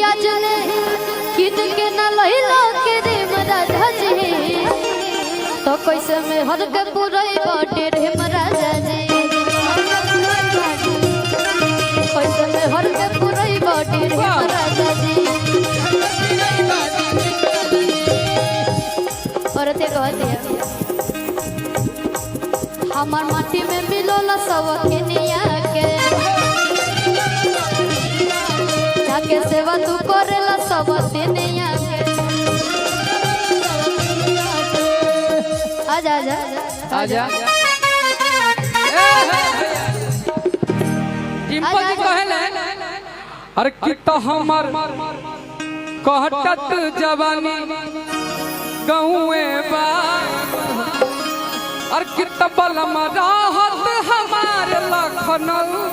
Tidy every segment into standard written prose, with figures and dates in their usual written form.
किया जले किन के न लइला के रे राजा जी तो कैसे में हर के पुरई बाटे रे राजा जी कैसे में हर के पुरई बाटे रे राजा जी और ते कहते हमार माटी में मिलोला सब के निया के जाके सेवा तू करेला सब दिनिया के आजा आजा आजा डिंपल जी कहले अरे कितना हमर कहटत जवानी गहुए बा और कितना बलम राहत हमार लखनऊ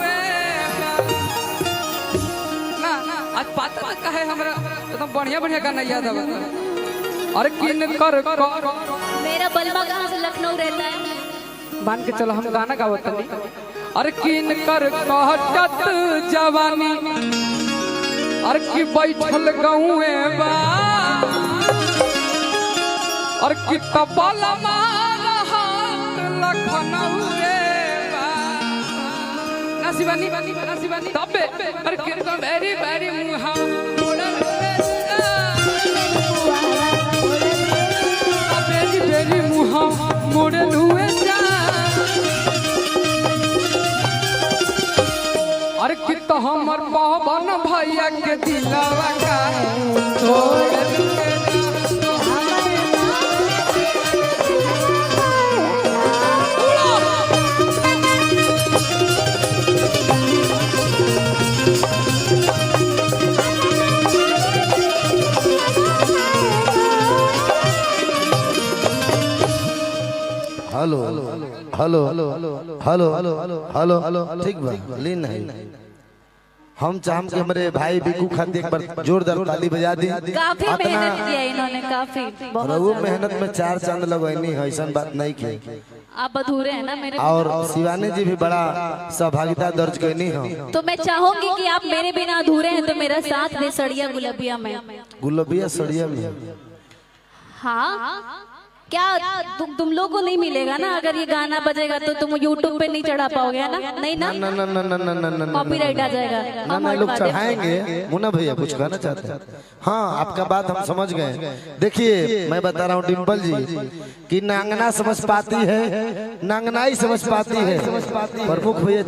ना आज पता कहे हमरा एकदम बढ़िया बढ़िया गाना याद आवा अरे किन कर मेरा बलमा कहाँ से लखनऊ रहता है मान के चलो हम गाना गावत नहीं अरे किन कर कहटत जवानी अरे की बैठल गहुए बा और कितना बलमा लखनऊ नसीबानी नसीबानी तबे अरे किरको वेरी वेरी मुहा वेरी वेरी मुहा मोड़े हुए जा अरे कितना हमर पवन भैया के दिलवा का तोड़ hello hello hello hello hello ठीक बा लीन है हम चाहम कि हमारे भाई बिकू खातिर एक बार जोरदार ताली बजा दी काफी मेहनत किया इन्होंने काफी बहुत मेहनत में 4 चांद लगवानी है ऐसा बात नहीं की आप अधूरे हैं ना मेरे और शिवानी जी भी बड़ा सहभागिता दर्ज करनी है तो मैं चाहूंगी कि आप मेरे बिना अधूरे हैं तो मेरा साथ दे सड़िया गुलबिया में गुलबिया सड़िया में हाँ क्या तुम लोग को नहीं मिलेगा ना अगर ये गाना बजेगा तो तुम YouTube पे नहीं चढ़ा पाओगे ना नहीं ना ना ना ना ना ना ना ना कॉपीराइट आ जाएगा ना ना लोग चढ़ाएंगे मुन्ना भैया कुछ कहना चाहते हैं हाँ आपका बात हम समझ गए देखिए मैं बता रहा हूँ डिम्पल जी कि नांगना समझ पाती है नांगनाई समझ पाती है प्रमुख भैया